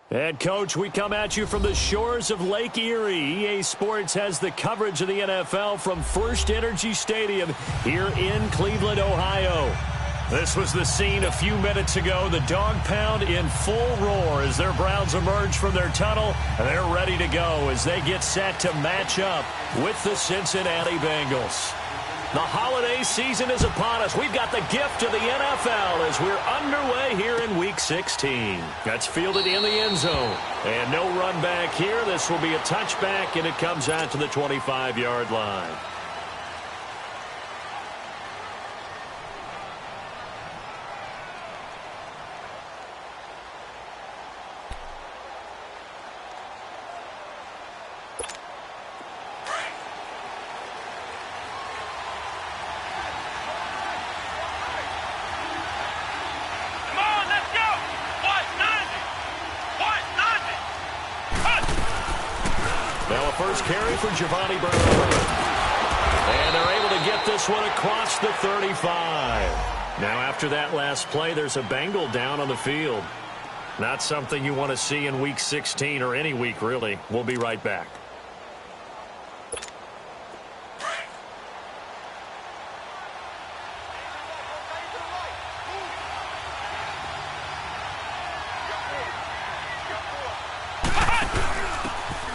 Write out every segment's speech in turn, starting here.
And, Coach, we come at you from the shores of Lake Erie. EA Sports has the coverage of the NFL from First Energy Stadium here in Cleveland, Ohio. This was the scene a few minutes ago. The dog pound in full roar as their Browns emerge from their tunnel. And they're ready to go as they get set to match up with the Cincinnati Bengals. The holiday season is upon us. We've got the gift of the NFL as we're underway here in Week 16. That's fielded in the end zone. And no run back here. This will be a touchback, and it comes out to the 25-yard line. First carry for Giovanni Bernard. And they're able to get this one across the 35. Now after that last play, there's a Bengal down on the field. Not something you want to see in Week 16 or any week, really. We'll be right back.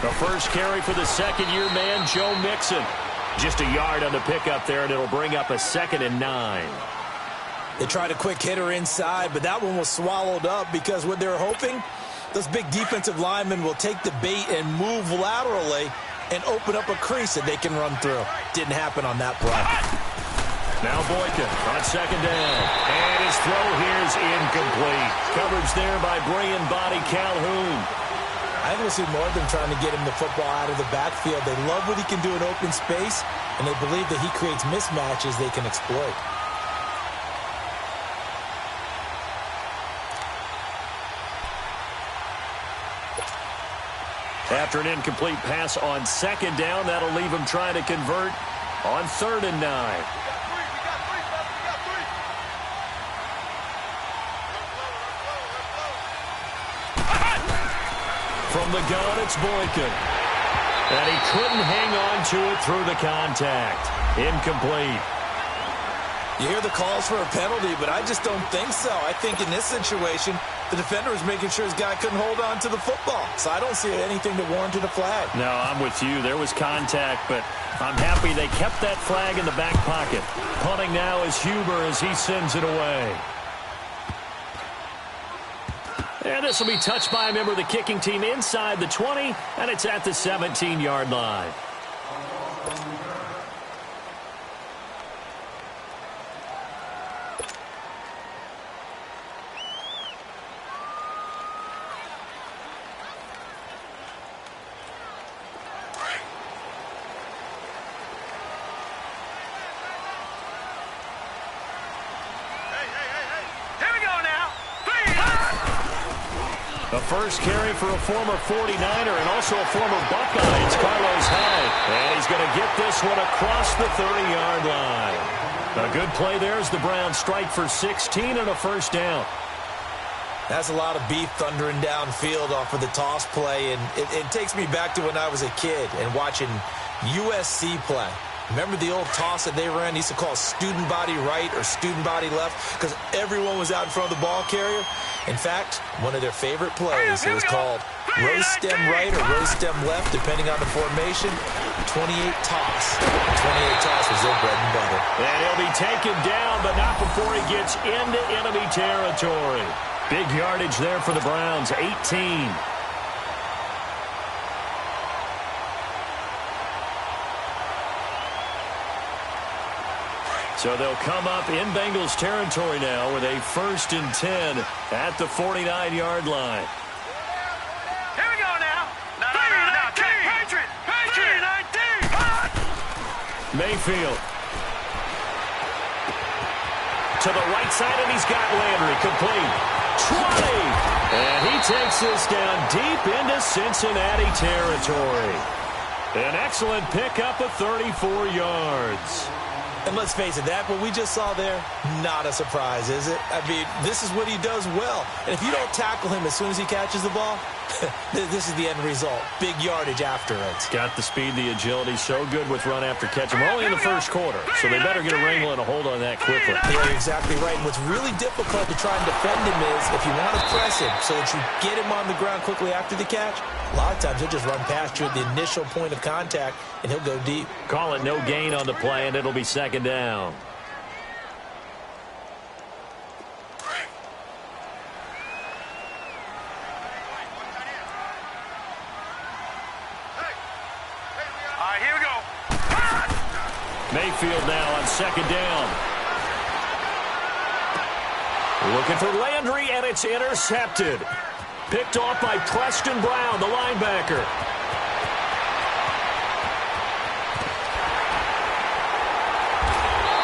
The first carry for the second-year man, Joe Mixon. Just a yard on the pickup there, and it'll bring up a 2nd and 9. They tried a quick hitter inside, but that one was swallowed up because what they're hoping, those big defensive linemen will take the bait and move laterally and open up a crease that they can run through. Didn't happen on that play. Now Boykin on second down. And his throw here is incomplete. Coverage there by Brian Body Calhoun. I think we'll see more of them trying to get him the football out of the backfield. They love what he can do in open space, and they believe that he creates mismatches they can exploit. After an incomplete pass on second down, that'll leave him trying to convert on 3rd and 9. From the gun, it's Boykin. And he couldn't hang on to it through the contact. Incomplete. You hear the calls for a penalty, but I just don't think so. I think in this situation, the defender is making sure his guy couldn't hold on to the football. So I don't see anything that warranted a flag. No, I'm with you. There was contact, but I'm happy they kept that flag in the back pocket. Punting now is Huber as he sends it away. And this will be touched by a member of the kicking team inside the 20, and it's at the 17-yard line. The first carry for a former 49er and also a former Buckeye. It's Carlos Hyde. And he's going to get this one across the 30-yard line. A good play there as the Browns strike for 16 and a first down. That's a lot of beef thundering downfield off of the toss play. And it takes me back to when I was a kid and watching USC play. Remember the old toss that they ran? They used to call student body right or student body left because everyone was out in front of the ball carrier. In fact, one of their favorite plays, it was called rose stem right or rose stem left, depending on the formation. 28 toss. 28 toss was their bread and butter. And he'll be taken down, but not before he gets into enemy territory. Big yardage there for the Browns, 18. So they'll come up in Bengals territory now with a 1st and 10 at the 49-yard line. Here we go now. No. Patriot. 3-19. Mayfield. To the right side, and he's got Landry complete. 20. And he takes this down deep into Cincinnati territory. An excellent pickup of 34 yards. And let's face it, that what we just saw there, not a surprise, is it? I mean, this is what he does well. And if you don't tackle him as soon as he catches the ball, This is the end result. Big yardage afterwards. Got the speed, the agility, so good with run after catch. We're only in the first quarter, so they better get a wrangle and a hold on that quickly. Yeah, you're exactly right. And what's really difficult to try and defend him is if you want to press him so that you get him on the ground quickly after the catch, a lot of times he'll just run past you at the initial point of contact, and he'll go deep. Call it no gain on the play, and it'll be second down. Here we go. Mayfield now on second down. Looking for Landry, and it's intercepted. Picked off by Preston Brown, the linebacker.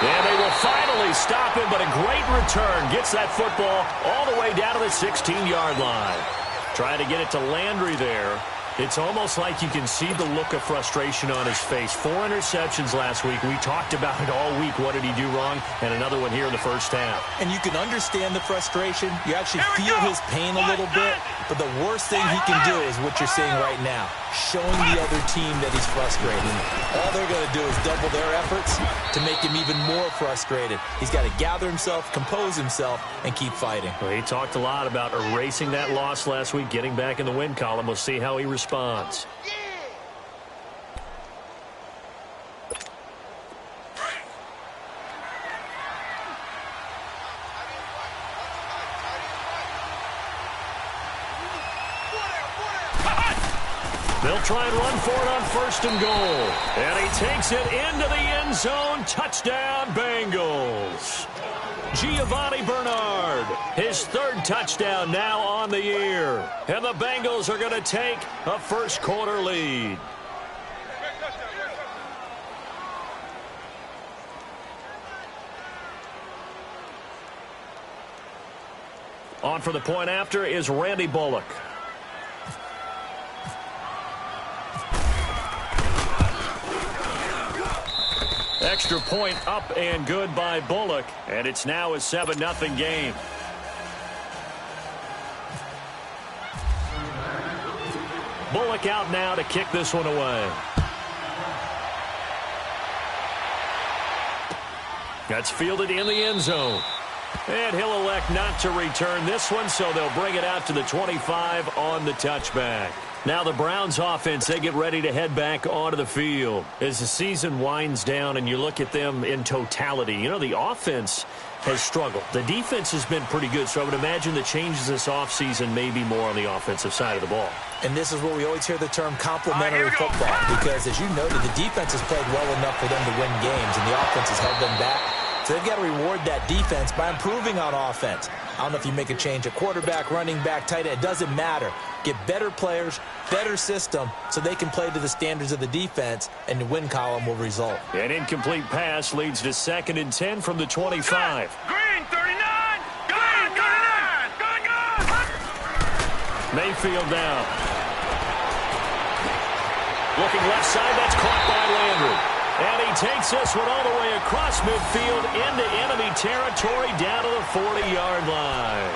And they will finally stop him, but a great return. Gets that football all the way down to the 16-yard line. Trying to get it to Landry there. It's almost like you can see the look of frustration on his face. 4 interceptions last week. We talked about it all week. What did he do wrong? And another one here in the first half. And you can understand the frustration. You actually feel his pain a little bit. But the worst thing he can do is what you're seeing right now, showing the other team that he's frustrated. All they're going to do is double their efforts to make him even more frustrated. He's got to gather himself, compose himself, and keep fighting. Well, he talked a lot about erasing that loss last week, getting back in the win column. We'll see how he responds. They'll try and run for it on first and goal. And he takes it into the end zone. Touchdown, Bengals. Giovanni Bernard, his 3rd touchdown now on the year. And the Bengals are going to take a first quarter lead. On for the point after is Randy Bullock. Extra point up and good by Bullock, and it's now a 7-0 game. Bullock out now to kick this one away. That's fielded in the end zone. And he'll elect not to return this one, so they'll bring it out to the 25 on the touchback. Now the Browns offense, they get ready to head back onto the field. As the season winds down and you look at them in totality, you know, the offense has struggled. The defense has been pretty good, so I would imagine the changes this offseason may be more on the offensive side of the ball. And this is where we always hear the term complementary football, because as you noted, the defense has played well enough for them to win games, and the offense has held them back. So they've got to reward that defense by improving on offense. I don't know if you make a change at quarterback, running back, tight end. It doesn't matter. Get better players, better system, so they can play to the standards of the defense, and the win column will result. An incomplete pass leads to 2nd and 10 from the 25. Green 39. Green 39. Gun. Mayfield down. Looking left side, that's caught by Landry. And he takes this one all the way across midfield into enemy territory down to the 40-yard line.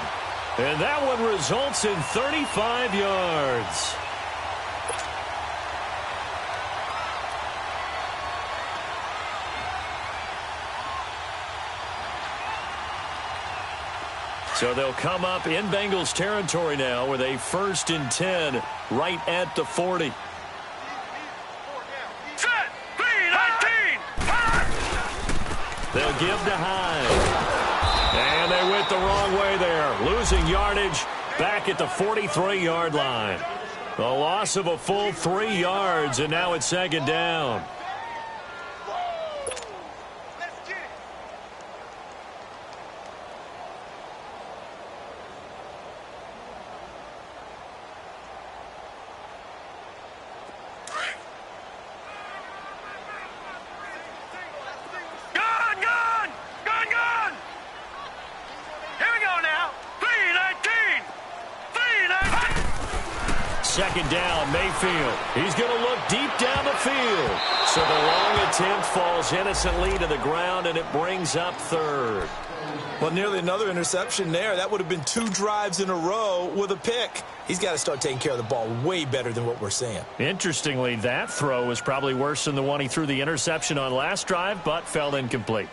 And that one results in 35 yards. So they'll come up in Bengals territory now with a 1st and 10 right at the 40. They'll give to Hyde. And they went the wrong way there. Losing yardage back at the 43-yard line. A loss of a full 3 yards, and now it's 2nd down. second down. Mayfield, he's going to look deep down the field. So the long attempt falls innocently to the ground, and it brings up third. Well, nearly another interception there. That would have been 2 drives in a row with a pick. He's got to start taking care of the ball way better than what we're seeing. Interestingly, that throw was probably worse than the one he threw the interception on last drive, but fell incomplete.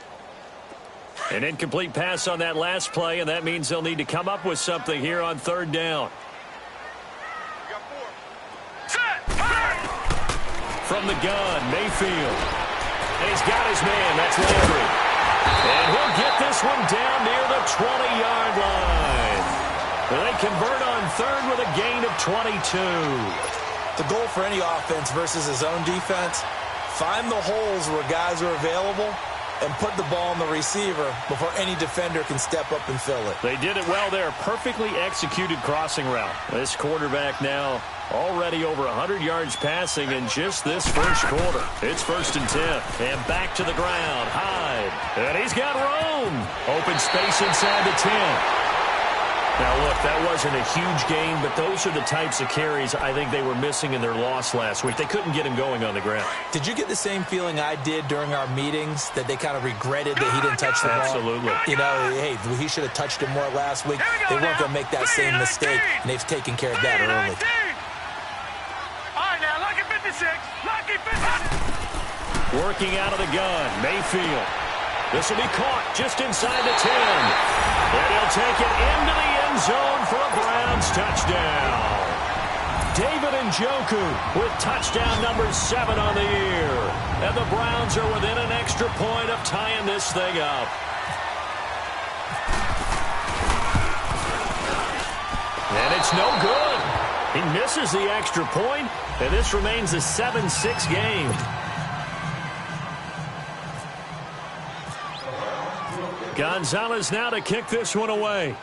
An incomplete pass on that last play, and that means they'll need to come up with something here on third down. From the gun, Mayfield. And he's got his man. That's Landry. And he'll get this one down near the 20-yard line. They convert on third with a gain of 22. The goal for any offense versus his own defense, find the holes where guys are available and put the ball on the receiver before any defender can step up and fill it. They did it well there. Perfectly executed crossing route. This quarterback now already over 100 yards passing in just this first quarter. It's 1st and 10. And back to the ground. Hyde. And he's got room. Open space inside the 10. Now, look, that wasn't a huge gain, but those are the types of carries I think they were missing in their loss last week. They couldn't get him going on the ground. Did you get the same feeling I did during our meetings, that they kind of regretted that he didn't touch the ball? Absolutely. You know, hey, he should have touched it more last week. They weren't going to make that same mistake, and they've taken care of that early. All right, now, lucky 56. Lucky 56. Working out of the gun, Mayfield. This will be caught just inside the 10. And he'll take it into the end zone for a Browns touchdown. David Njoku with touchdown number 7 on the year. And the Browns are within an extra point of tying this thing up. And it's no good. He misses the extra point, and this remains a 7-6 game. Gonzalez now to kick this one away.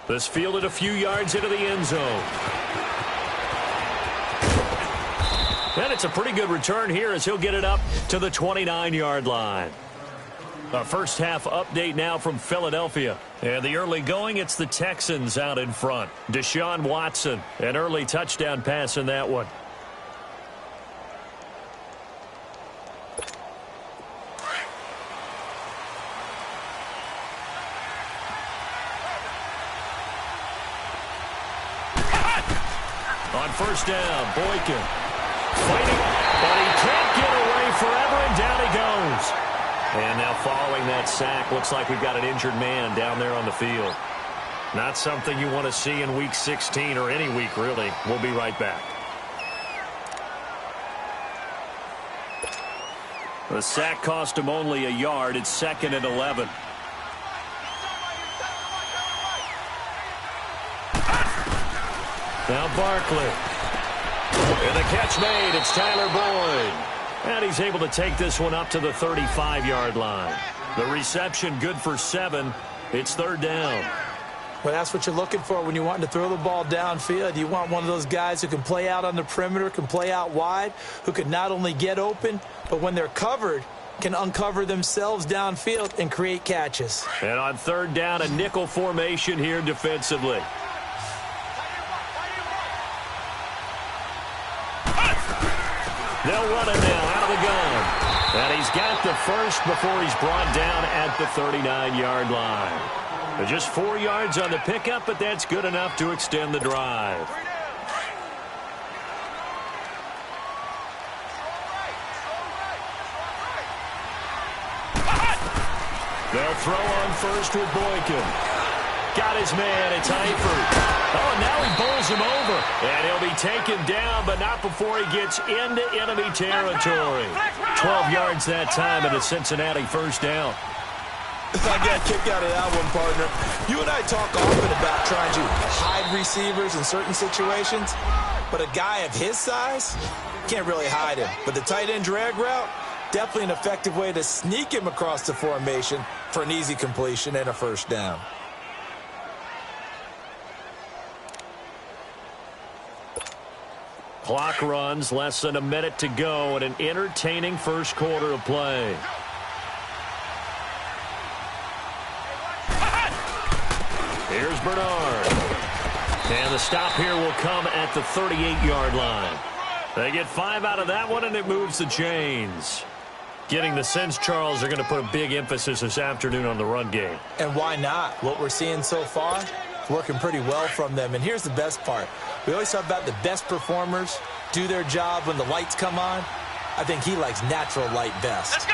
This fielded a few yards into the end zone. And it's a pretty good return here as he'll get it up to the 29-yard line. A first half update now from Philadelphia. And the early going, it's the Texans out in front. Deshaun Watson, an early touchdown pass in that one. On first down, Boykin fighting, but he can't get away forever, and down he goes. And now following that sack, looks like we've got an injured man down there on the field. Not something you want to see in Week 16 or any week, really. We'll be right back. The sack cost him only a yard. It's 2nd and 11. Now Barkley. And the catch made. It's Tyler Boyd. And he's able to take this one up to the 35-yard line. The reception good for 7. It's 3rd down. Well, that's what you're looking for when you want to throw the ball downfield. You want one of those guys who can play out on the perimeter, can play out wide, who can not only get open, but when they're covered, can uncover themselves downfield and create catches. And on 3rd down, a nickel formation here defensively. They'll run it now out of the gun. And he's got the first before he's brought down at the 39-yard line. Just 4 yards on the pickup, but that's good enough to extend the drive. They'll throw on first with Boykin. Got his man. It's Eifert. Oh, and now he bowls him over. And he'll be taken down, but not before he gets into enemy territory. 12 yards that time, and a Cincinnati first down. I got a kick out of that one, partner. You and I talk often about trying to hide receivers in certain situations, but a guy of his size can't really hide him. But the tight end drag route, definitely an effective way to sneak him across the formation for an easy completion and a first down. Clock runs, less than a minute to go, and an entertaining first quarter of play. Here's Bernard. And the stop here will come at the 38-yard line. They get 5 out of that one, and it moves the chains. Getting the sense, Charles, they're going to put a big emphasis this afternoon on the run game. And why not? What we're seeing so far, it's working pretty well from them. And here's the best part. We always talk about the best performers do their job when the lights come on. I think he likes natural light best. Let's go!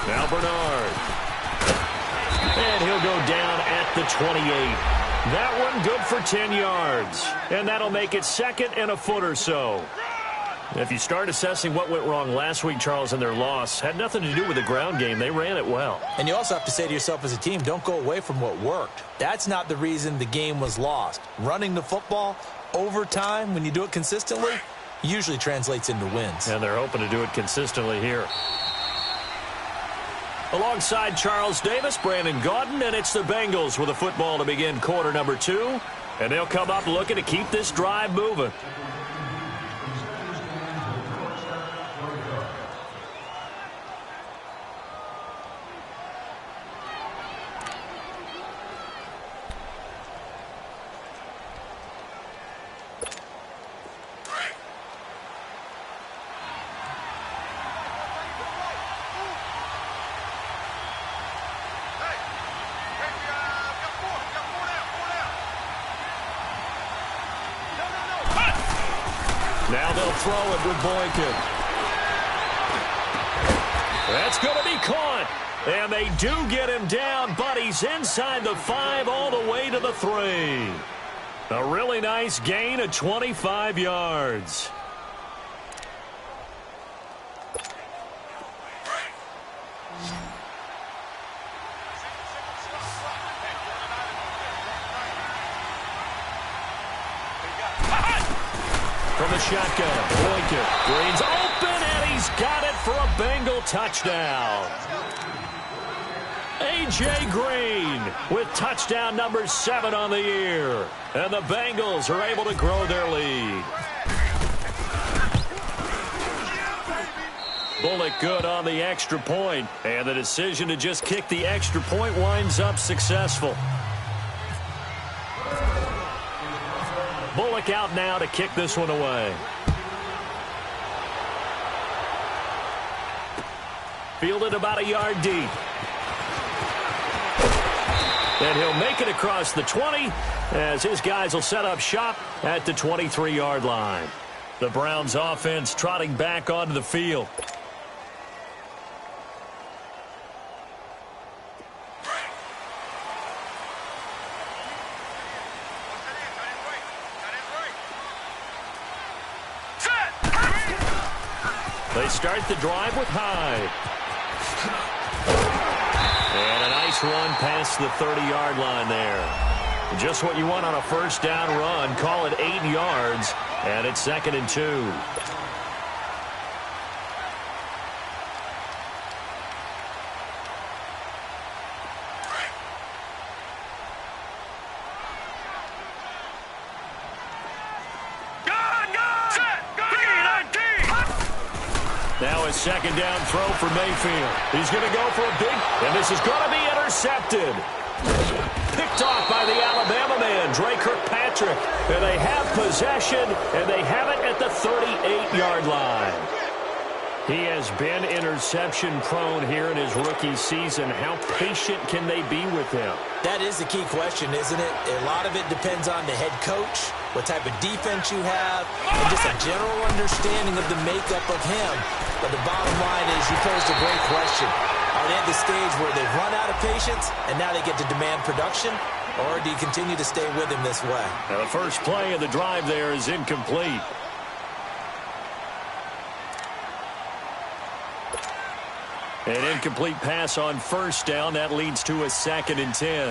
Now Bernard. And he'll go down at the 28. That one good for 10 yards. And that'll make it second and a foot or so. If you start assessing what went wrong last week, Charles, in their loss, had nothing to do with the ground game. They ran it well. And you also have to say to yourself as a team, don't go away from what worked. That's not the reason the game was lost. Running the football over time, when you do it consistently, usually translates into wins. And they're hoping to do it consistently here. Alongside Charles Davis, Brandon Gaudin, and it's the Bengals with a football to begin quarter number 2. And they'll come up looking to keep this drive moving. Now they'll throw it with Boykin. That's going to be caught. And they do get him down, but he's inside the 5 all the way to the 3. A really nice gain of 25 yards. From the shotgun, Boykin. Green's open, and he's got it for a Bengal touchdown. A.J. Green with touchdown number 7 on the year. And the Bengals are able to grow their lead. Bullock good on the extra point, and the decision to just kick the extra point winds up successful. Bullock out now to kick this one away. Fielded about a yard deep. And he'll make it across the 20 as his guys will set up shop at the 23-yard line. The Browns offense trotting back onto the field. They start the drive with Hyde. And a nice run past the 30-yard line there. Just what you want on a first down run. Call it 8 yards, and it's 2nd and 2. Now a second down throw for Mayfield. He's going to go for a big, and this is going to be intercepted. Picked off by the Alabama man, Dre Kirkpatrick. And they have possession, and they have it at the 38-yard line. He has been interception-prone here in his rookie season. How patient can they be with him? That is the key question, isn't it? A lot of it depends on the head coach, what type of defense you have, and just a general understanding of the makeup of him. But the bottom line is you posed a great question. Are they at the stage where they've run out of patience and now they get to demand production? Or do you continue to stay with him this way? Now the first play of the drive there is incomplete. An incomplete pass on first down. That leads to a 2nd and 10.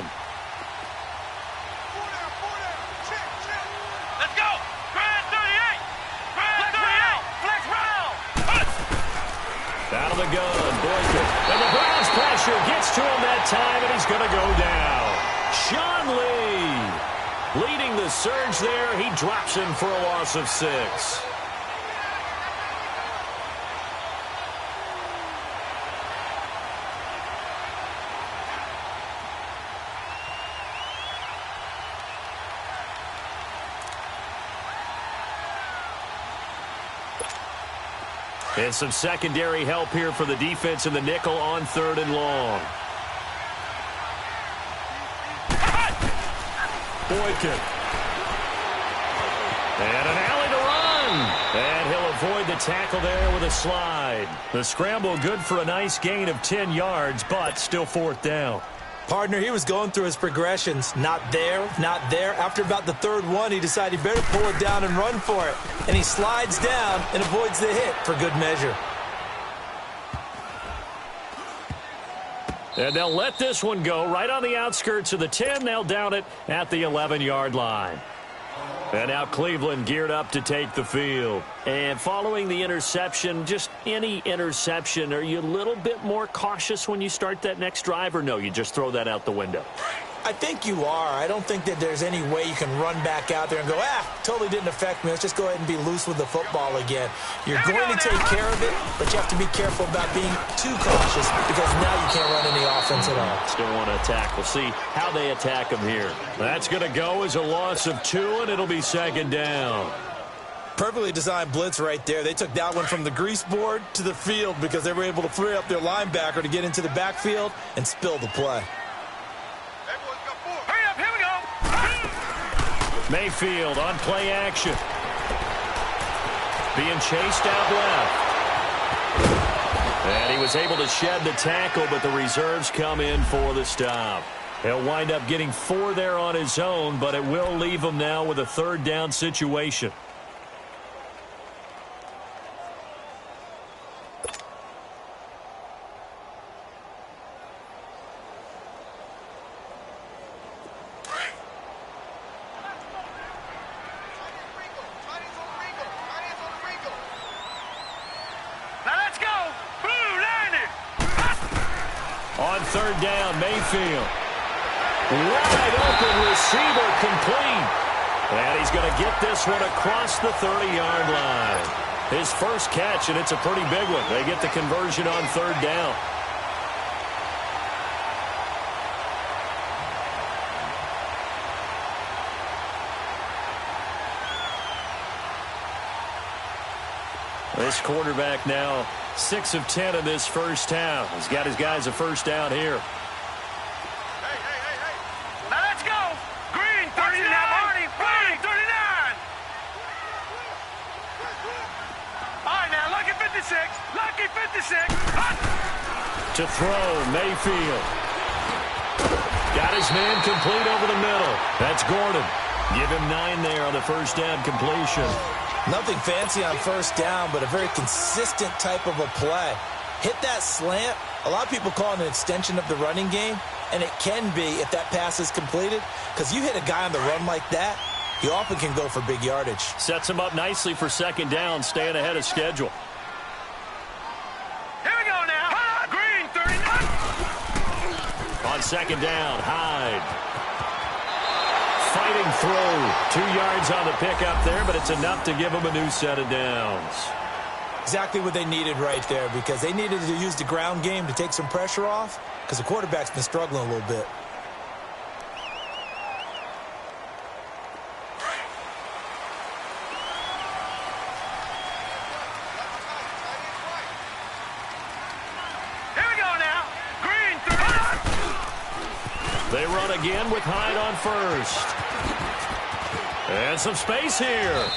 Let's go! Grand 38! Grand 38! Flex round! Out of the gun, Boykin. And the Browns pressure gets to him that time, and he's going to go down. Sean Lee leading the surge there. He drops him for a loss of 6. And some secondary help here for the defense in the nickel on 3rd and long. Boykin. And an alley to run. And he'll avoid the tackle there with a slide. The scramble good for a nice gain of 10 yards, but still 4th down. Partner, he was going through his progressions. Not there, not there. After about the 3rd one, he decided he better pull it down and run for it. And he slides down and avoids the hit for good measure. And they'll let this one go right on the outskirts of the 10. They'll down it at the 11-yard line. And now Cleveland geared up to take the field. And following the interception, just any interception, are you a little bit more cautious when you start that next drive, or no, you just throw that out the window? I think you are. I don't think that there's any way you can run back out there and go, totally didn't affect me. Let's just go ahead and be loose with the football again. You're going to take care of it, but you have to be careful about being too cautious because now you can't run any offense at all. Still want to attack. We'll see how they attack them here. That's going to go as a loss of 2, and it'll be 2nd down. Perfectly designed blitz right there. They took that one from the grease board to the field because they were able to free up their linebacker to get into the backfield and spill the play. Mayfield on play action. Being chased out left. And he was able to shed the tackle, but the reserves come in for the stop. He'll wind up getting 4 there on his own, but it will leave him now with a 3rd down situation. On 3rd down, Mayfield. Wide open receiver complete. And he's going to get this one across the 30-yard line. His first catch, and it's a pretty big one. They get the conversion on 3rd down. This quarterback now 6 of 10 in this first half. He's got his guys a first down here. Hey. Now let's go. Green, 39. Marty, Green, 39. All right, now, lucky 56. Lucky 56. To throw, Mayfield. Got his man complete over the middle. That's Gordon. Give him 9 there on the first down completion. Nothing fancy on first down, but a very consistent type of a play. Hit that slant. A lot of people call it an extension of the running game, and it can be if that pass is completed, because you hit a guy on the run like that, he often can go for big yardage. Sets him up nicely for 2nd down, staying ahead of schedule. Here we go now. Green, 39. On 2nd down, Hyde. Fighting through. 2 yards on the pickup there, but it's enough to give them a new set of downs. Exactly what they needed right there, because they needed to use the ground game to take some pressure off, because the quarterback's been struggling a little bit. Here we go now. Green, 39. They run again with Hyde on first. And some space here.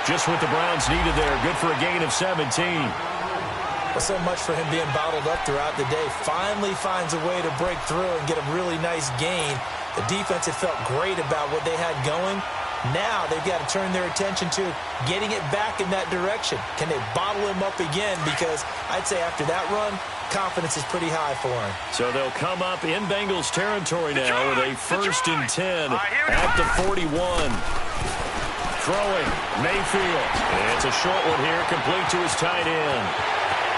Just what the Browns needed there. Good for a gain of 17. Well, so much for him being bottled up throughout the day. Finally finds a way to break through and get a really nice gain. The defense had felt great about what they had going. Now they've got to turn their attention to getting it back in that direction. Can they bottle him up again? Because I'd say after that run, confidence is pretty high for him. So they'll come up in Bengals territory now with a 1st and 10 at the 41. Throwing, Mayfield. It's a short one here, complete to his tight end.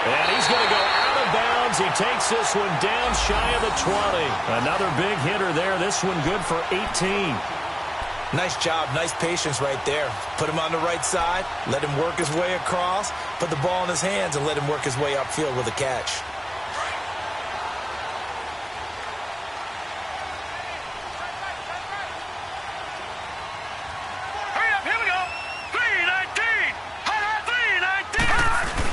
And he's going to go out of bounds. He takes this one down shy of the 20. Another big hitter there. This one good for 18. Nice job, nice patience right there. Put him on the right side, let him work his way across, put the ball in his hands, and let him work his way upfield with a catch. Hurry up, here we go. 319. 319.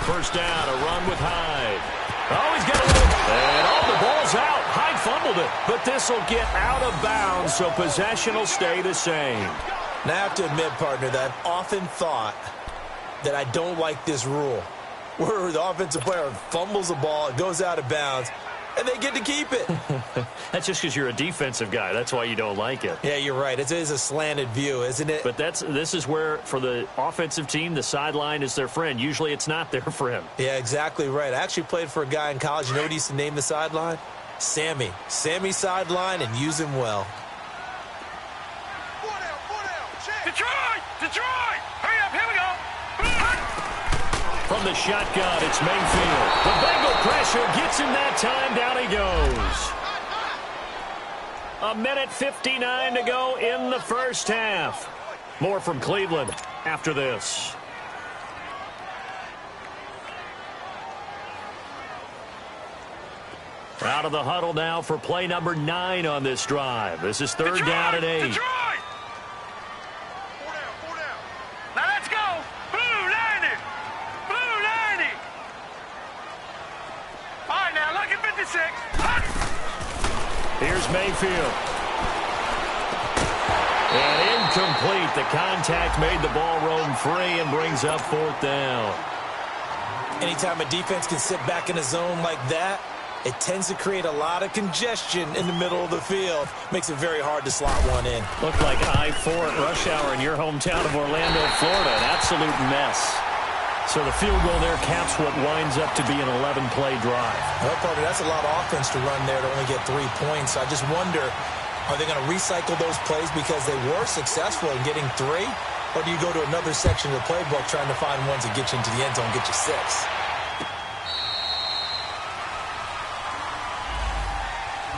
first down, a run with Hyde. Oh, he's got a little... And the ball's out. Hyde fumbled it, but this will get out of bounds, so possession will stay the same. Now, I have to admit, partner, that I've often thought that I don't like this rule, where the offensive player fumbles the ball, it goes out of bounds, and they get to keep it. That's just because you're a defensive guy. That's why you don't like it. Yeah, you're right. It is a slanted view, isn't it? But this is where, for the offensive team, the sideline is their friend. Usually it's not their friend. Yeah, exactly right. I actually played for a guy in college. You know what he used to name the sideline? Sammy. Sammy sideline, and use him well. Detroit! Detroit! Hurry up, here we go! From the shotgun, it's Mayfield. The Bengal pressure gets him that time. Down he goes. 1:59 to go in the first half. More from Cleveland after this. Out of the huddle now for play number 9 on this drive. This is third down and 8. Detroit! Now let's go! Blue 90! Blue 90! All right, now look at 56. Here's Mayfield. And incomplete. The contact made the ball roam free and brings up fourth down. Anytime a defense can sit back in a zone like that, it tends to create a lot of congestion in the middle of the field. Makes it very hard to slot one in. Looked like I-4 at rush hour in your hometown of Orlando, Florida. An absolute mess. So the field goal there caps what winds up to be an 11-play drive. Well, partner, that's a lot of offense to run there to only get 3 points. So I just wonder, are they going to recycle those plays because they were successful in getting 3? Or do you go to another section of the playbook trying to find ones that get you into the end zone, get you 6?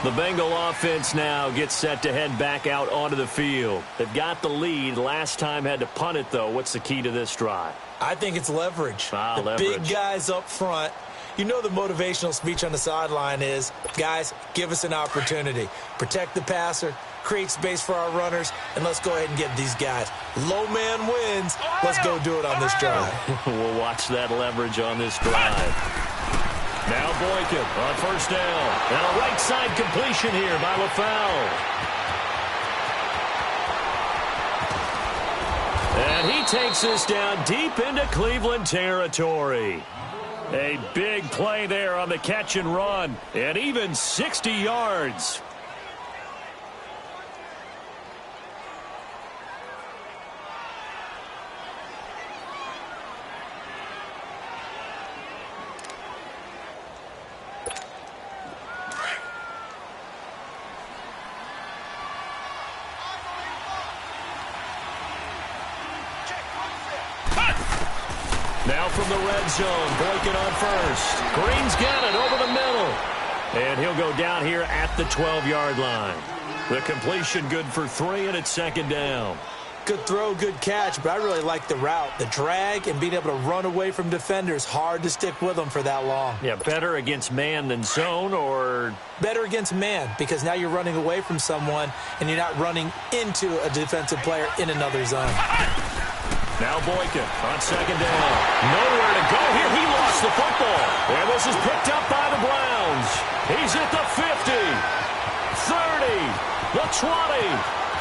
The Bengal offense now gets set to head back out onto the field. They've got the lead. Last time had to punt it, though. What's the key to this drive? I think it's leverage. The leverage. Big guys up front. You know the motivational speech on the sideline is, guys, give us an opportunity. Protect the passer, create space for our runners, and let's go ahead and get these guys. Low man wins. Let's go do it on this drive. We'll watch that leverage on this drive. Now Boykin on first down. And a right side completion here by LaFell. And he takes this down deep into Cleveland territory. A big play there on the catch and run. And even 60 yards. Now from the red zone, Boykin on first. Green's got it over the middle. And he'll go down here at the 12-yard line. The completion good for 3, and it's second down. Good throw, good catch, but I really like the route. The drag and being able to run away from defenders, hard to stick with them for that long. Yeah, better against man than zone, or? Better against man, because now you're running away from someone and you're not running into a defensive player in another zone. Now Boykin on second down. Nowhere to go here. He lost the football. And this is picked up by the Browns. He's at the 50, 30, the 20,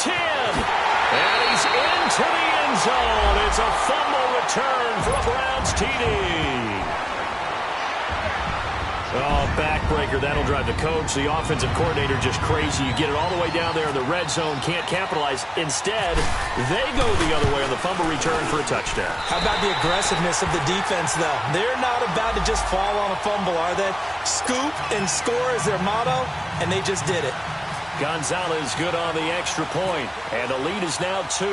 10. And he's into the end zone. It's a fumble return for a Browns TD. Oh, backbreaker. That'll drive the coach, the offensive coordinator, just crazy. You get it all the way down there in the red zone, can't capitalize. Instead, they go the other way on the fumble return for a touchdown. How about the aggressiveness of the defense, though? They're not about to just fall on a fumble, are they? Scoop and score is their motto, and they just did it. Gonzalez good on the extra point, and the lead is now 2.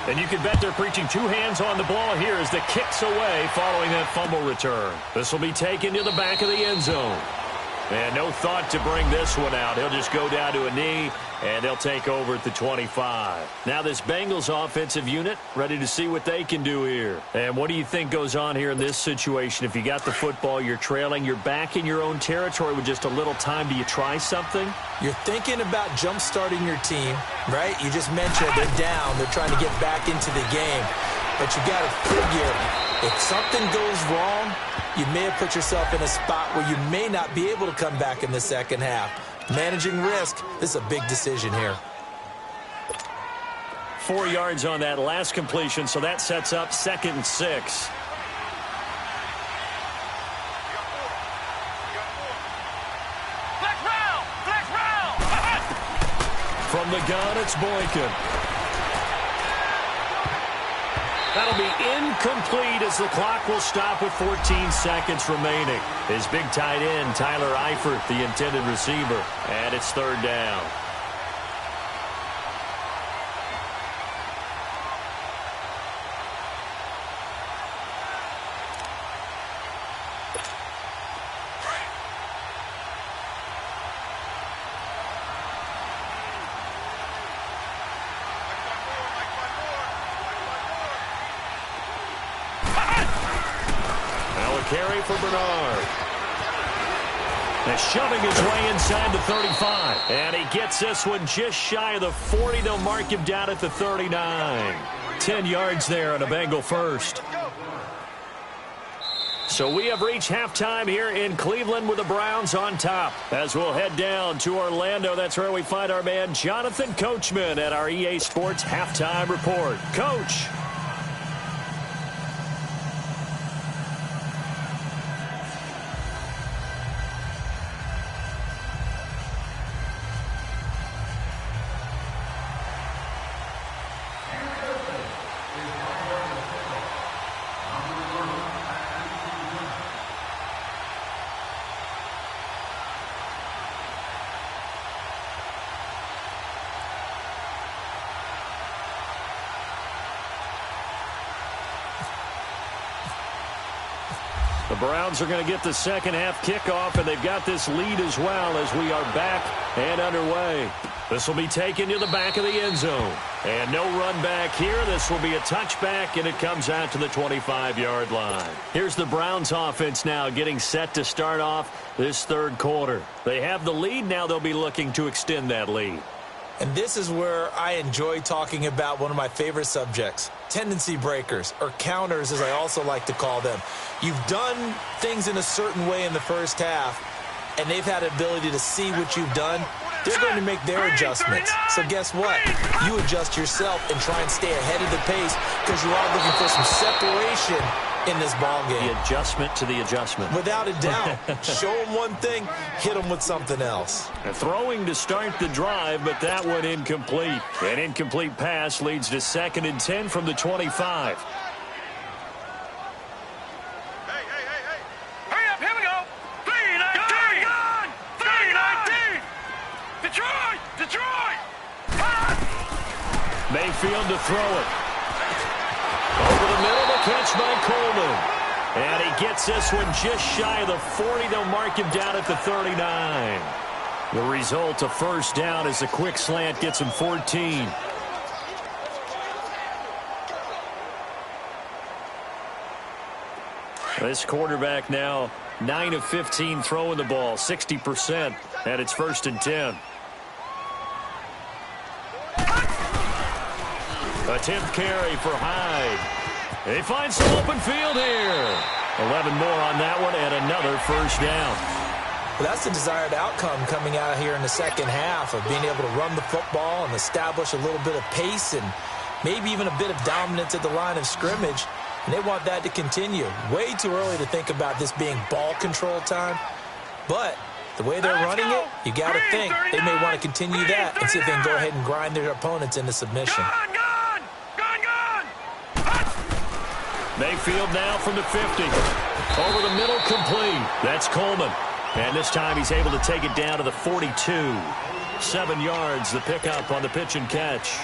And you can bet they're preaching 2 hands on the ball here as the kick's away following that fumble return. This will be taken to the back of the end zone. And no thought to bring this one out. He'll just go down to a knee, and they'll take over at the 25. Now this Bengals offensive unit ready to see what they can do here. And what do you think goes on here in this situation? If you got the football, you're trailing, you're back in your own territory with just a little time. Do you try something? You're thinking about jump-starting your team, right? You just mentioned they're down. They're trying to get back into the game. But you got to figure If something goes wrong, you may have put yourself in a spot where you may not be able to come back in the second half. Managing risk, this is a big decision here. 4 yards on that last completion, so that sets up 2nd and 6. Flex round! From the gun, it's Boykin. That'll be incomplete as the clock will stop with 14 seconds remaining. His big tight end, Tyler Eifert, the intended receiver. And it's 3rd down. Carry for Bernard. And shoving his way inside the 35. And he gets this one just shy of the 40. They'll mark him down at the 39. 10 yards there and a Bengal first. So we have reached halftime here in Cleveland with the Browns on top. As we'll head down to Orlando, that's where we find our man Jonathan Coachman at our EA Sports Halftime Report. Coach. The Browns are going to get the second half kickoff, and they've got this lead as well as we are back and underway. This will be taken to the back of the end zone. And no run back here. This will be a touchback, and it comes out to the 25-yard line. Here's the Browns offense now getting set to start off this 3rd quarter. They have the lead. Now they'll be looking to extend that lead. And this is where I enjoy talking about one of my favorite subjects, tendency breakers, or counters as I also like to call them. You've done things in a certain way in the first half, and they've had the ability to see what you've done. They're going to make their adjustments. So guess what? You adjust yourself and try and stay ahead of the pace because you are looking for some separation in this ball game. The adjustment to the adjustment. Without a doubt. Show them one thing, hit them with something else. And throwing to start the drive, but that one incomplete. An incomplete pass leads to 2nd and 10 from the 25. Hurry up, here we go. 319. Gun. 319. Detroit. Mayfield to throw it. Over the middle, the catch by Coleman. And he gets this one just shy of the 40. They'll mark him down at the 39. The result, a first down as a quick slant gets him 14. This quarterback now 9 of 15 throwing the ball, 60%, and it's 1st and 10. A 10th carry for Hyde. They find some open field here. 11 more on that one and another first down. Well, that's the desired outcome coming out here in the second half of being able to run the football and establish a little bit of pace and maybe even a bit of dominance at the line of scrimmage. And they want that to continue. Way too early to think about this being ball control time. But the way they're running it, you got to think they may want to continue that and see if they can go ahead and grind their opponents into submission. Gun. Mayfield now from the 50. Over the middle, complete. That's Coleman. And this time he's able to take it down to the 42. 7 yards, the pickup on the pitch and catch.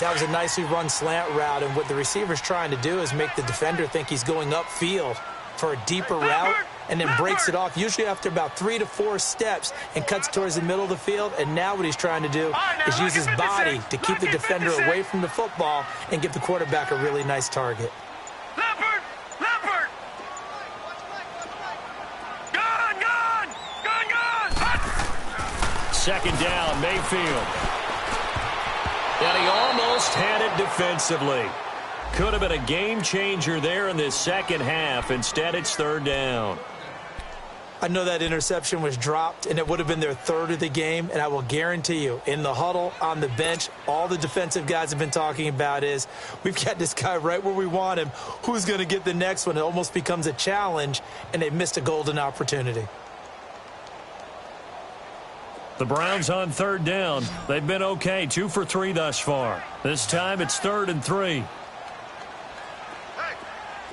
That was a nicely run slant route, and what the receiver's trying to do is make the defender think he's going upfield for a deeper route and then breaks it off, usually after about 3 to 4 steps, and cuts towards the middle of the field. And now what he's trying to do is use his body to keep the defender away from the football and give the quarterback a really nice target. Leopard! Gun! 2nd down, Mayfield. And he almost had it defensively. Could have been a game changer there in this second half. Instead, it's third down. I know that interception was dropped, and it would have been their third of the game, and I will guarantee you, in the huddle, on the bench, all the defensive guys have been talking about is, we've got this guy right where we want him. Who's going to get the next one? It almost becomes a challenge, and they missed a golden opportunity. The Browns on third down. They've been okay, 2 for 3 thus far. This time it's 3rd and 3.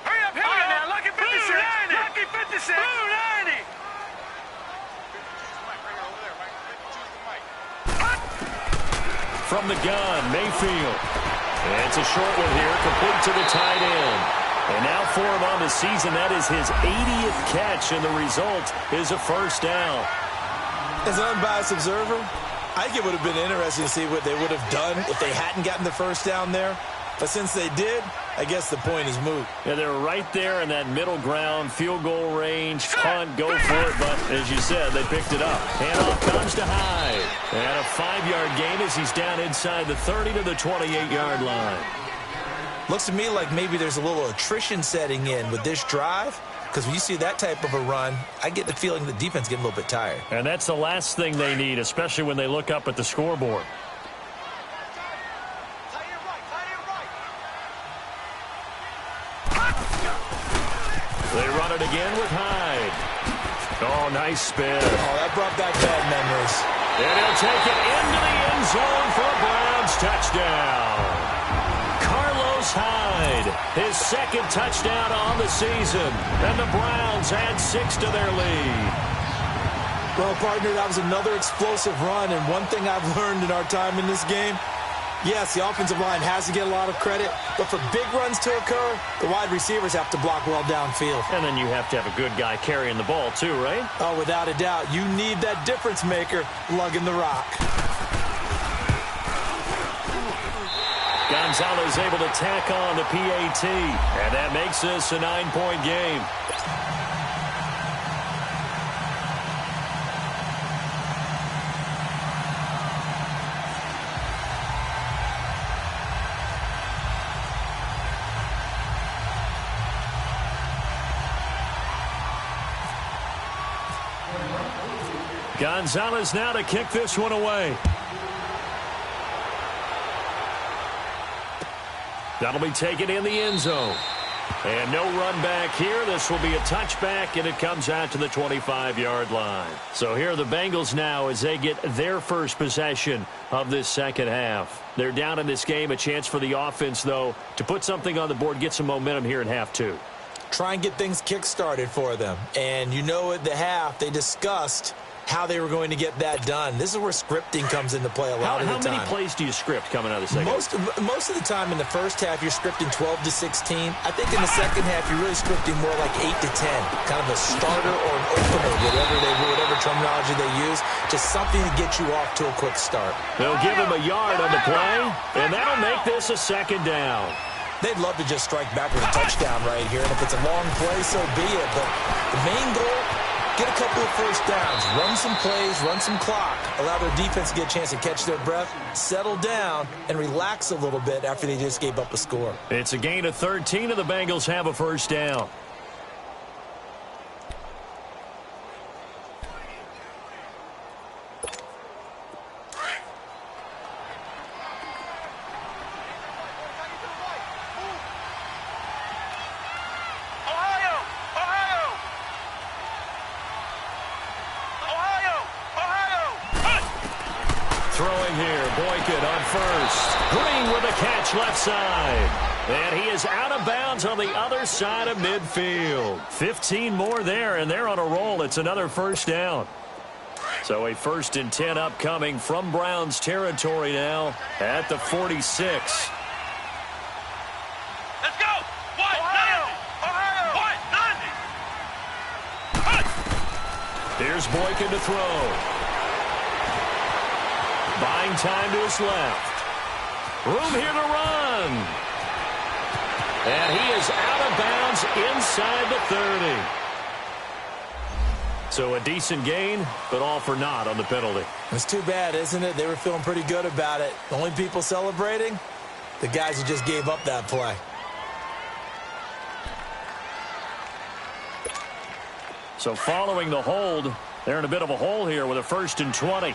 Hurry up, now. Lucky 56. Lucky 56. From the gun, Mayfield. And it's a short one here, complete to the tight end. And now for him on the season, that is his 80th catch, and the result is a first down. As an unbiased observer, I think it would have been interesting to see what they would have done if they hadn't gotten the first down there. But since they did, I guess the point is moot. Yeah, they're right there in that middle ground, field goal range, punt, go for it. But as you said, they picked it up. Handoff comes to Hyde. And a 5-yard gain as he's down inside the 30 to the 28-yard line. Looks to me like maybe there's a little attrition setting in with this drive. Because when you see that type of a run, I get the feeling the defense getting a little bit tired. And that's the last thing they need, especially when they look up at the scoreboard. They run it again with Hyde. Oh, nice spin. Oh, that brought back bad memories. And he'll take it into the end zone for a Browns touchdown. Hyde, his second touchdown on the season, and the Browns add 6 to their lead. Well, partner, that was another explosive run, and one thing I've learned in our time in this game, yes, the offensive line has to get a lot of credit, but for big runs to occur, the wide receivers have to block well downfield. And then you have to have a good guy carrying the ball too, right? Oh, without a doubt. You need that difference maker lugging the rock. Gonzalez able to tack on the PAT, and that makes this a 9-point game. Gonzalez now to kick this one away. That'll be taken in the end zone. And no run back here. This will be a touchback, and it comes out to the 25-yard line. So here are the Bengals now as they get their first possession of this second half. They're down in this game. A chance for the offense, though, to put something on the board, get some momentum here in half 2. Try and get things kick-started for them. And you know at the half, they discussed how they were going to get that done. This is where scripting comes into play a lot of the time. How many plays do you script coming out of the second half? Most of the time in the first half, you're scripting 12 to 16. I think in the second half, you're really scripting more like 8 to 10. Kind of a starter or an opener, whatever terminology they use. Just something to get you off to a quick start. They'll give him a yard on the play, and that'll make this a second down. They'd love to just strike back with a touchdown right here, and if it's a long play, so be it. But the main goal, get a couple of first downs, run some plays, run some clock, allow their defense to get a chance to catch their breath, settle down, and relax a little bit after they just gave up a score. It's a gain of 13, and the Bengals have a first down. Left side, and he is out of bounds on the other side of midfield. 15 more there, and they're on a roll. It's another first down. So a 1st and 10 upcoming from Browns territory now at the 46. Let's go! Ohio! Here's Boykin to throw. Buying time to his left. Room here to run. And he is out of bounds inside the 30. So a decent gain, but all for naught on the penalty. It's too bad, isn't it? They were feeling pretty good about it. The only people celebrating, the guys who just gave up that play. So following the hold, they're in a bit of a hole here with a 1st and 20.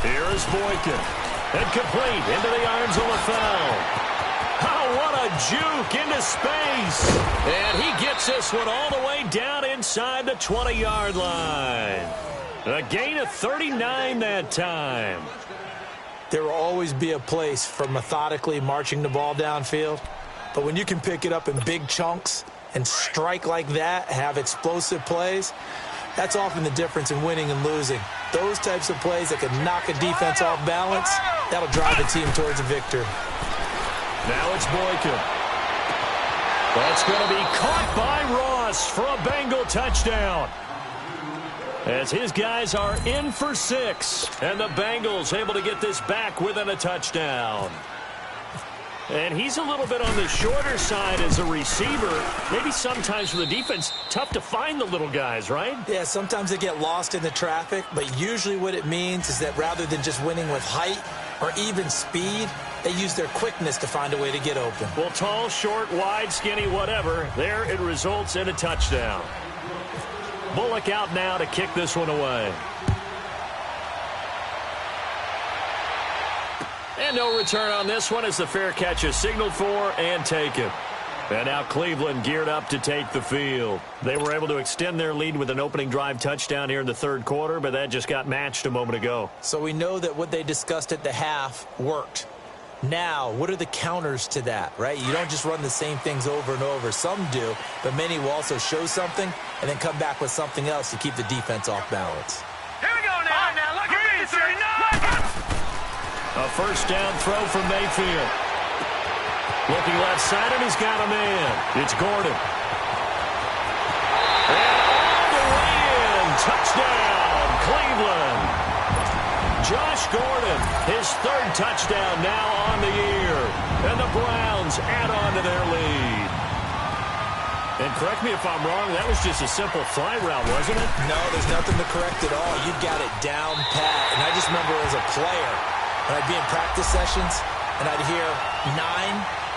Here is Boykin. And complete into the arms of LaFell. Oh, what a juke into space. And he gets this one all the way down inside the 20-yard line. A gain of 39 that time. There will always be a place for methodically marching the ball downfield. But when you can pick it up in big chunks and strike like that, have explosive plays, that's often the difference in winning and losing. Those types of plays that can knock a defense off balance, that'll drive the team towards a victory. Now it's Boykin. That's going to be caught by Ross for a Bengal touchdown. As his guys are in for 6, and the Bengals able to get this back within a touchdown. And he's a little bit on the shorter side as a receiver. Maybe sometimes for the defense, tough to find the little guys, right? Yeah, sometimes they get lost in the traffic, but usually what it means is that rather than just winning with height or even speed, they use their quickness to find a way to get open. Well, tall, short, wide, skinny, whatever, there it results in a touchdown. Bullock out now to kick this one away. And no return on this one as the fair catch is signaled for and taken. And now Cleveland geared up to take the field. They were able to extend their lead with an opening drive touchdown here in the 3rd quarter, but that just got matched a moment ago. So we know that what they discussed at the half worked. Now, what are the counters to that, right? You don't just run the same things over and over. Some do, but many will also show something and then come back with something else to keep the defense off balance. Here we go now. Now look at me, 39. A 1st down throw from Mayfield. Looking left side, and he's got a man. It's Gordon. And all the way in. Touchdown, Cleveland. Josh Gordon, his 3rd touchdown now on the year. And the Browns add on to their lead. And correct me if I'm wrong, that was just a simple fly route, wasn't it? No, there's nothing to correct at all. You got it down pat. And I just remember as a player, when I'd be in practice sessions and I'd hear 9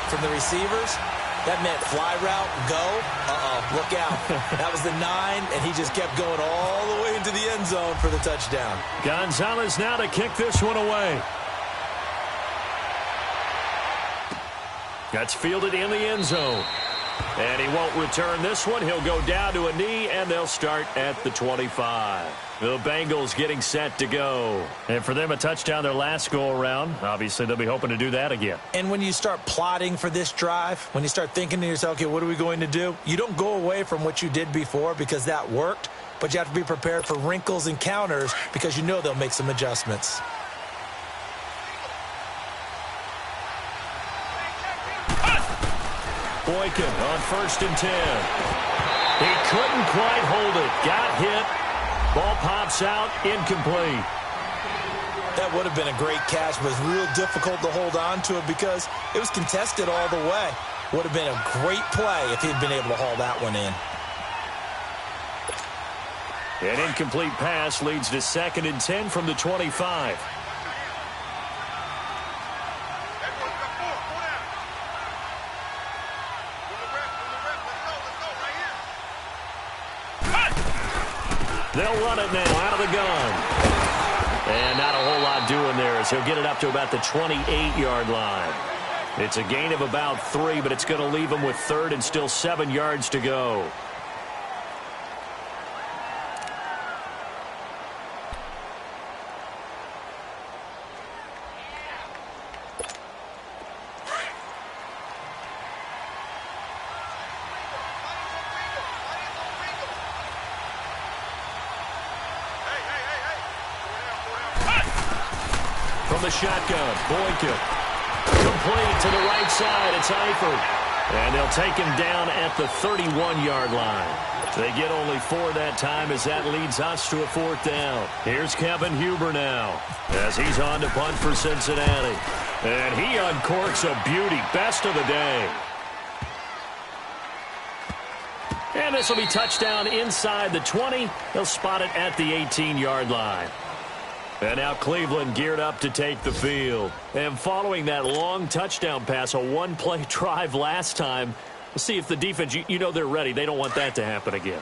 from the receivers, that meant fly route, go, look out. That was the 9, and he just kept going all the way into the end zone for the touchdown. Gonzalez now to kick this one away. That's fielded in the end zone. And he won't return this one. He'll go down to a knee, and they'll start at the 25. The Bengals getting set to go. And for them, a touchdown their last go-around. Obviously, they'll be hoping to do that again. And when you start plotting for this drive, when you start thinking to yourself, okay, what are we going to do? You don't go away from what you did before because that worked, but you have to be prepared for wrinkles and counters because you know they'll make some adjustments. Boykin on 1st and 10. He couldn't quite hold it. Got hit. Ball pops out. Incomplete. That would have been a great catch, but it's real difficult to hold on to it because it was contested all the way. Would have been a great play if he'd been able to haul that one in. An incomplete pass leads to 2nd and 10 from the 25. They'll run it now out of the gun. And not a whole lot doing there as he'll get it up to about the 28-yard line. It's a gain of about 3, but it's going to leave him with 3rd and still 7 yards to go. From the shotgun, Boykin. Complete to the right side. It's Eifert. And they'll take him down at the 31-yard line. They get only 4 that time as that leads us to a 4th down. Here's Kevin Huber now as he's on to punt for Cincinnati. And he uncorks a beauty. Best of the day. And this will be touchdown inside the 20. They'll spot it at the 18-yard line. And now Cleveland geared up to take the field. And following that long touchdown pass, a one-play drive last time, See if the defense, you know they're ready. They don't want that to happen again.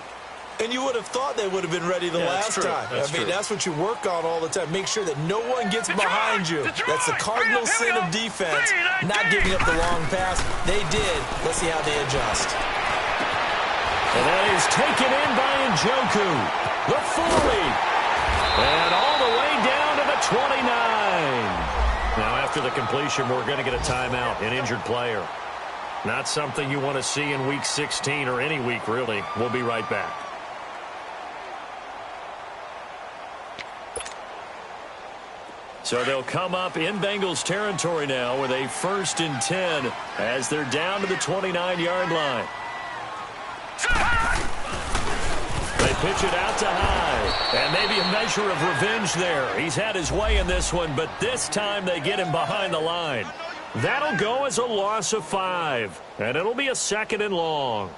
And you would have thought they would have been ready the last time. That's what you work on all the time. Make sure that no one gets behind you. That's the cardinal sin of defense, not giving up the long pass. They did. Let's see how they adjust. And that is taken in by Njoku. The 40. And all the way down to the 29. Now, after the completion, we're going to get a timeout, an injured player. Not something you want to see in Week 16 or any week, really. We'll be right back. So they'll come up in Bengals territory now with a 1st and 10 as they're down to the 29-yard line. They pitch it out to High, and maybe a measure of revenge there. He's had his way in this one, but this time they get him behind the line. That'll go as a loss of 5, and it'll be a 2nd and long.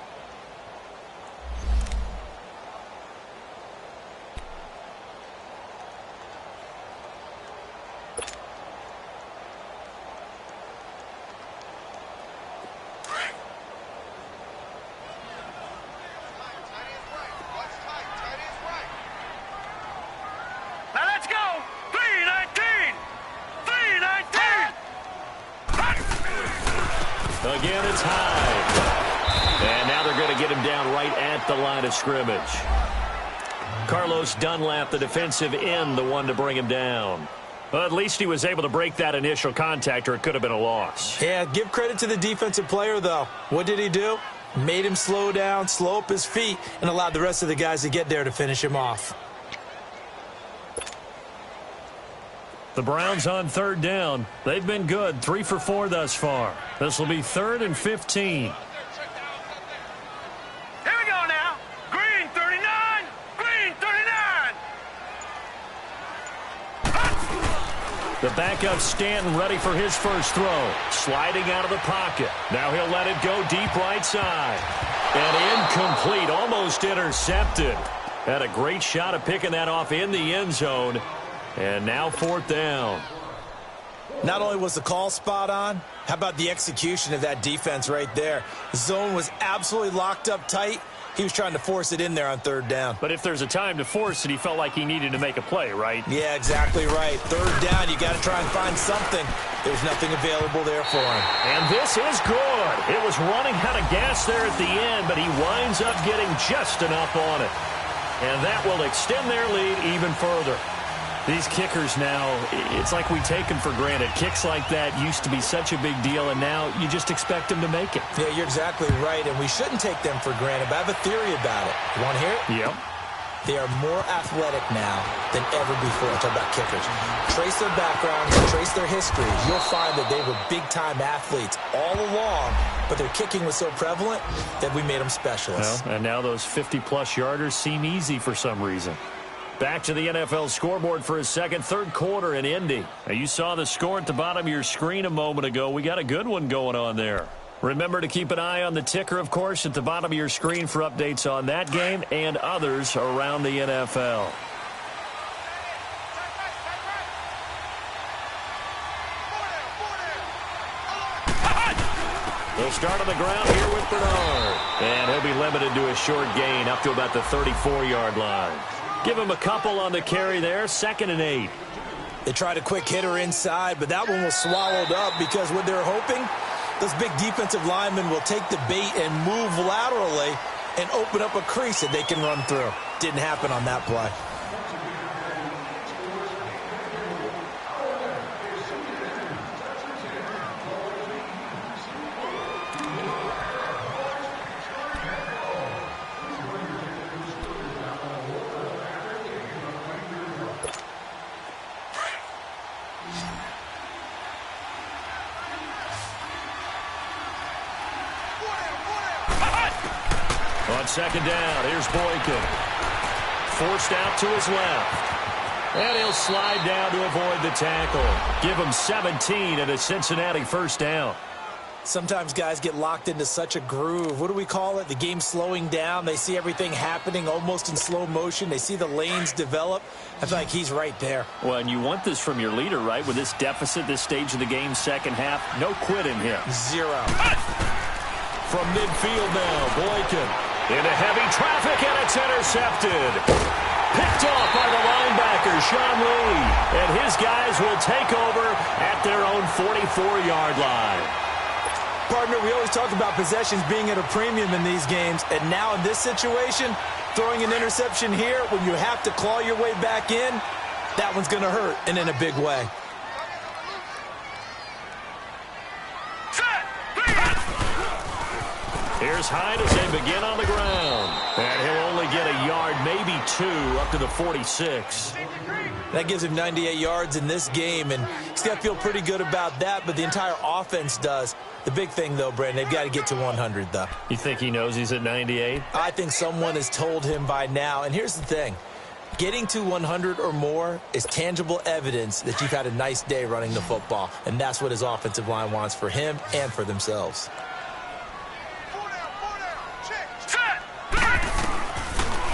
Again, it's High. And now they're going to get him down right at the line of scrimmage. Carlos Dunlap, the defensive end, the one to bring him down. Well, at least he was able to break that initial contact, or it could have been a loss. Yeah, give credit to the defensive player, though. What did he do? Made him slow down, slow up his feet, and allowed the rest of the guys to get there to finish him off. The Browns on 3rd down. They've been good, 3 for 4 thus far. This will be 3rd and 15. Here we go now. Green 39. Green 39. The backup Stanton ready for his first throw. Sliding out of the pocket. Now he'll let it go deep right side. And incomplete, almost intercepted. Had a great shot at picking that off in the end zone. And now 4th down. Not only was the call spot on, how about the execution of that defense right there? The zone was absolutely locked up tight. He was trying to force it in there on 3rd down. But if there's a time to force it, he felt like he needed to make a play, right? Yeah, exactly right. 3rd down, you got to try and find something. There's nothing available there for him. And this is good. It was running out of gas there at the end, but he winds up getting just enough on it. And that will extend their lead even further. These kickers now, it's like we take them for granted. Kicks like that used to be such a big deal, and now you just expect them to make it. Yeah, you're exactly right, and we shouldn't take them for granted, but I have a theory about it. You want to hear it? Yep. They are more athletic now than ever before. Talk about kickers. Trace their backgrounds, trace their history. You'll find that they were big-time athletes all along, but their kicking was so prevalent that we made them specialists. Well, and now those 50-plus yarders seem easy for some reason. Back to the NFL scoreboard for a second, 3rd quarter in Indy. Now, you saw the score at the bottom of your screen a moment ago. We got a good one going on there. Remember to keep an eye on the ticker, of course, at the bottom of your screen for updates on that game and others around the NFL. They'll start on the ground here with Bernard. And he'll be limited to a short gain up to about the 34-yard line. Give him a couple on the carry there, 2nd and 8. They tried a quick hitter inside, but that one was swallowed up because what they're hoping, those big defensive linemen will take the bait and move laterally and open up a crease that they can run through. Didn't happen on that play. On 2nd down, here's Boykin. Forced out to his left. And he'll slide down to avoid the tackle. Give him 17 and a Cincinnati 1st down. Sometimes guys get locked into such a groove. What do we call it? The game's slowing down. They see everything happening almost in slow motion. They see the lanes develop. I feel like he's right there. Well, and you want this from your leader, right? With this deficit, this stage of the game, second half, no quit in him. 0. from midfield now. Boykin into heavy traffic, and it's intercepted. Picked off by the linebacker, Sean Lee. And his guys will take over at their own 44-yard line. Partner, we always talk about possessions being at a premium in these games. And now in this situation, throwing an interception here when you have to claw your way back in, that one's going to hurt, and in a big way. Here's Hyde as they begin on the ground. And he'll only get a yard, maybe 2, up to the 46. That gives him 98 yards in this game, and he's got to feel pretty good about that, but the entire offense does. The big thing, though, Brandon, they've got to get to 100, though. You think he knows he's at 98? I think someone has told him by now. And here's the thing. Getting to 100 or more is tangible evidence that you've had a nice day running the football, and that's what his offensive line wants for him and for themselves.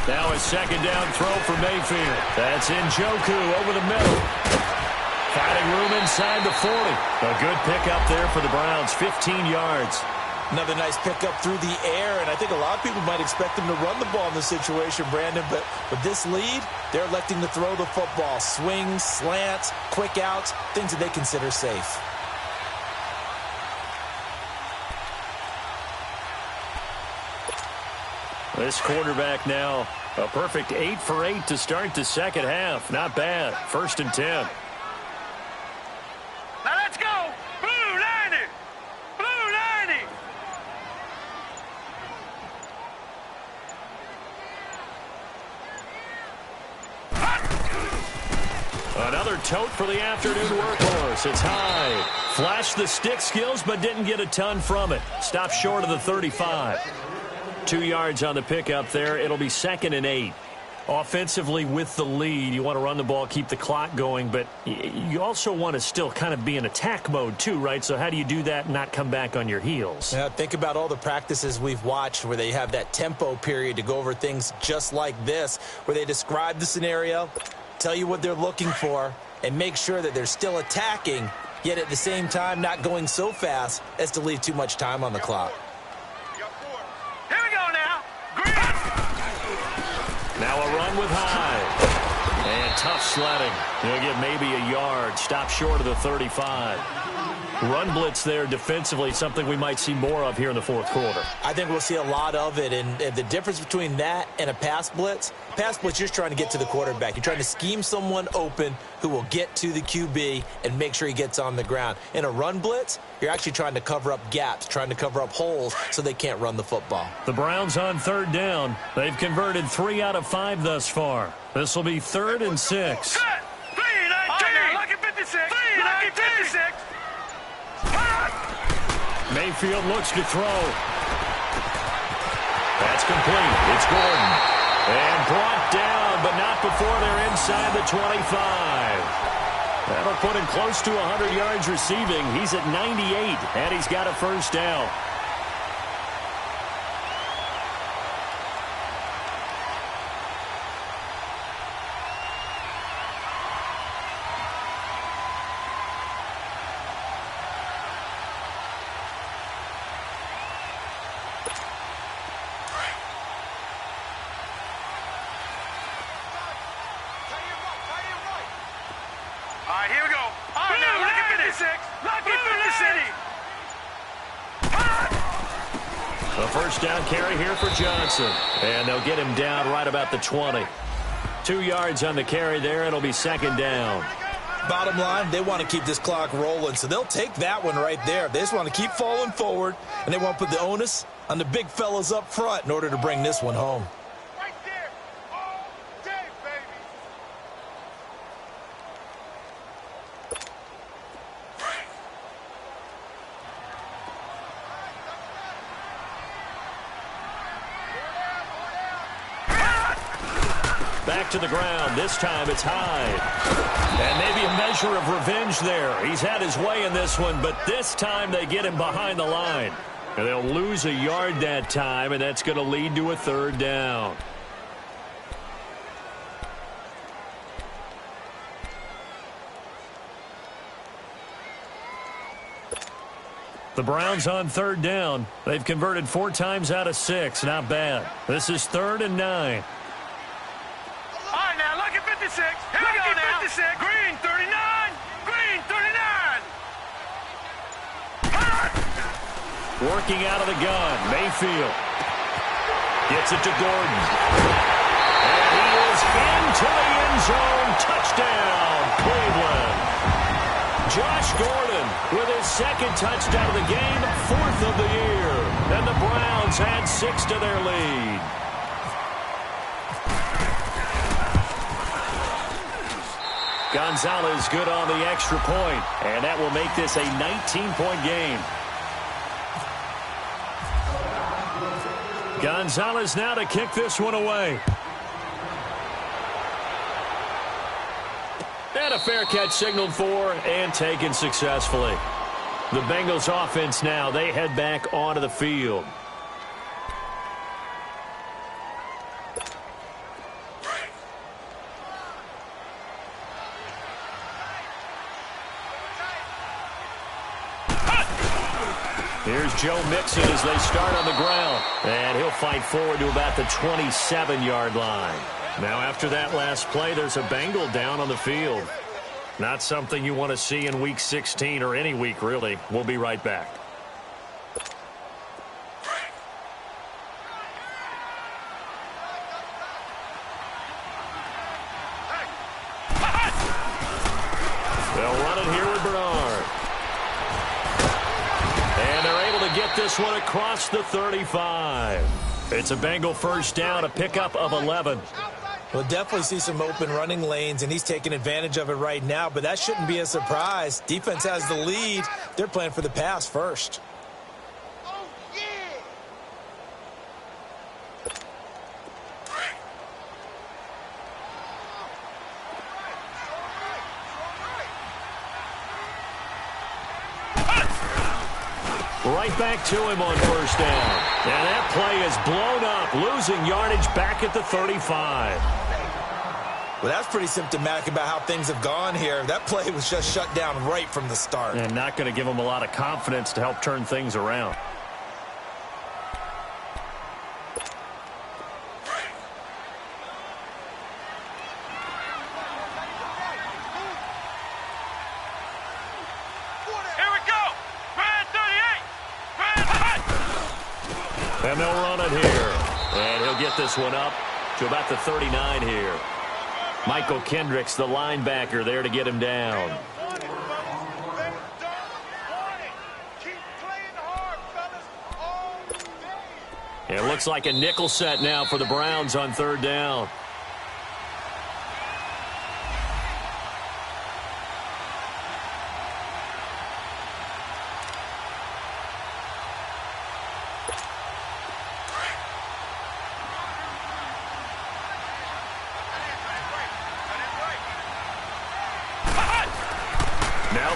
Now a second down throw for Mayfield. That's Njoku over the middle. Finding room inside the 40. A good pickup there for the Browns, 15 yards. Another nice pickup through the air, and I think a lot of people might expect them to run the ball in this situation, Brandon, but with this lead, they're electing to throw the football. Swings, slants, quick outs, things that they consider safe. This quarterback now, a perfect 8 for 8 to start the second half. Not bad. 1st and 10. Now let's go. Blue 90. Blue 90. Another tote for the afternoon workhorse. It's Hyde. Flashed the stick skills, but didn't get a ton from it. Stopped short of the 35. 2 yards on the pickup there. It'll be 2nd and 8. Offensively with the lead, you want to run the ball, keep the clock going, but you also want to still kind of be in attack mode too, right? So how do you do that and not come back on your heels? Yeah, think about all the practices we've watched where they have that tempo period to go over things just like this, where they describe the scenario, tell you what they're looking for, and make sure that they're still attacking, yet at the same time not going so fast as to leave too much time on the clock. Here we go now. Green. Now a run with Hyde. And tough sledding. He'll get maybe a yard. Stop short of the 35. Run blitz there defensively, something we might see more of here in the fourth quarter. I think we'll see a lot of it, and the difference between that and a pass blitz, you're just trying to get to the quarterback. You're trying to scheme someone open who will get to the QB and make sure he gets on the ground. In a run blitz, you're actually trying to cover up gaps, trying to cover up holes so they can't run the football. The Browns on 3rd down. They've converted 3 out of 5 thus far. This will be 3rd and 6. Set. 3-19. Lucky 56. 3-19. 56. Mayfield looks to throw. That's complete. It's Gordon. And brought down, but not before they're inside the 25. That'll put him close to 100 yards receiving. He's at 98, and he's got a 1st down. Here we go. All right, now, lucky 56. Lucky 56. A 1st down carry here for Johnson. And they'll get him down right about the 20. 2 yards on the carry there. It'll be 2nd down. Bottom line, they want to keep this clock rolling, so they'll take that one right there. They just want to keep falling forward, and they want to put the onus on the big fellas up front in order to bring this one home. Right there. All day, baby. Back to the ground. This time it's Hyde. And maybe a measure of revenge there. He's had his way in this one, but this time they get him behind the line. And they'll lose a yard that time, and that's going to lead to a 3rd down. The Browns on third down. They've converted 4 times out of 6. Not bad. This is 3rd and 9. All right, now, look at 56. Here we go now. 56. Green, 39. Green, 39. Working out of the gun. Mayfield gets it to Gordon. And he is into the end zone. Touchdown, Cleveland. Josh Gordon with his 2nd touchdown of the game, 4th of the year. And the Browns add 6 to their lead. Gonzalez good on the extra point, and that will make this a 19-point game. Gonzalez now to kick this one away. And a fair catch signaled for and taken successfully. The Bengals offense now, they head back onto the field. Here's Joe Mixon as they start on the ground. And he'll fight forward to about the 27-yard line. Now after that last play, there's a Bengal down on the field. Not something you want to see in Week 16 or any week, really. We'll be right back. They'll run it here with Bernard. And they're able to get this one across the 35. It's a Bengal first down, a pickup of 11. We'll definitely see some open running lanes, and he's taking advantage of it right now, but that shouldn't be a surprise. Defense has the lead. They're playing for the pass first. Right back to him on first down. And that play is blown up, losing yardage back at the 35. Well, that's pretty symptomatic about how things have gone here. That play was just shut down right from the start. And not going to give him a lot of confidence to help turn things around. And they'll run it here. And he'll get this one up to about the 39 here. Michael Kendricks, the linebacker, there to get him down. It looks like a nickel set now for the Browns on third down.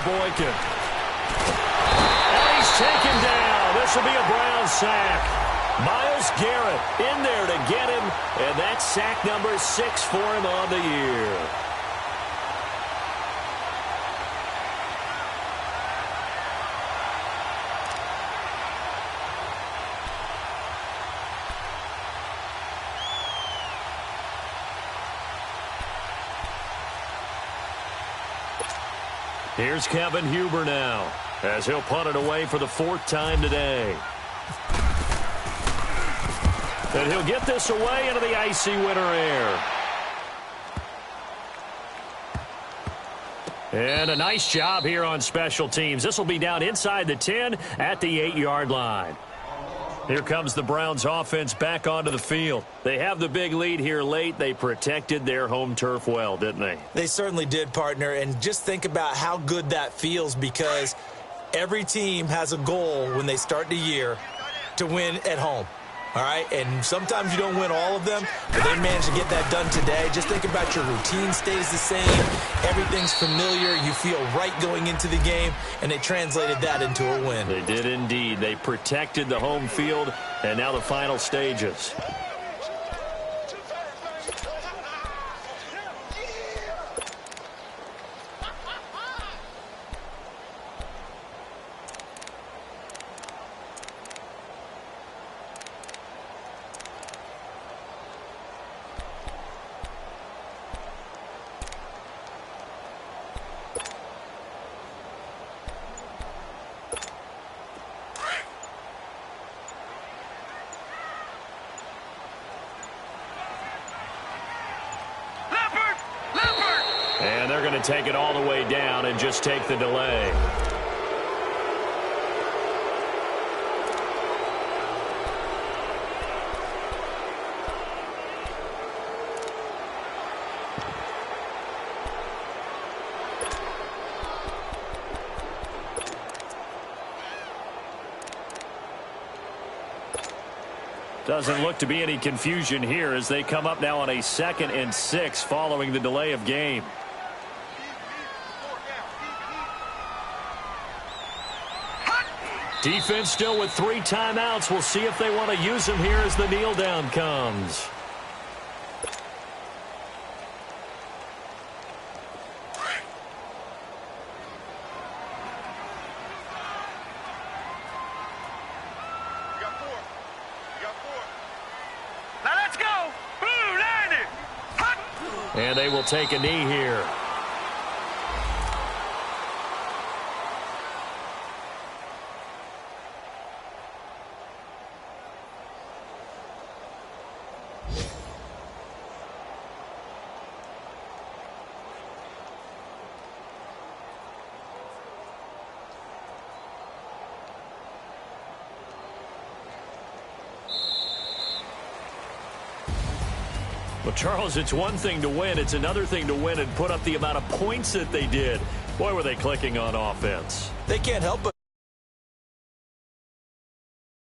Boykin. And he's taken down. This will be a Browns sack. Myles Garrett in there to get him, and that's sack number 6 for him on the year. Here's Kevin Huber now, as he'll punt it away for the 4th time today. And he'll get this away into the icy winter air. And a nice job here on special teams. This will be down inside the 10 at the 8-yard line. Here comes the Browns offense back onto the field. They have the big lead here late. They protected their home turf well, didn't they? They certainly did, partner. And just think about how good that feels, because every team has a goal when they start the year to win at home. All right, and sometimes you don't win all of them, but they managed to get that done today. Just think about your routine stays the same. Everything's familiar. You feel right going into the game, and they translated that into a win. They did indeed. They protected the home field, and now the final stages. And they're going to take it all the way down and just take the delay. Doesn't look to be any confusion here as they come up now on a 2nd and 6 following the delay of game. Defense still with 3 timeouts. We'll see if they want to use them here as the kneel down comes. And they will take a knee here. Well, Charles, it's one thing to win. It's another thing to win and put up the amount of points that they did. Boy, were they clicking on offense. They can't help but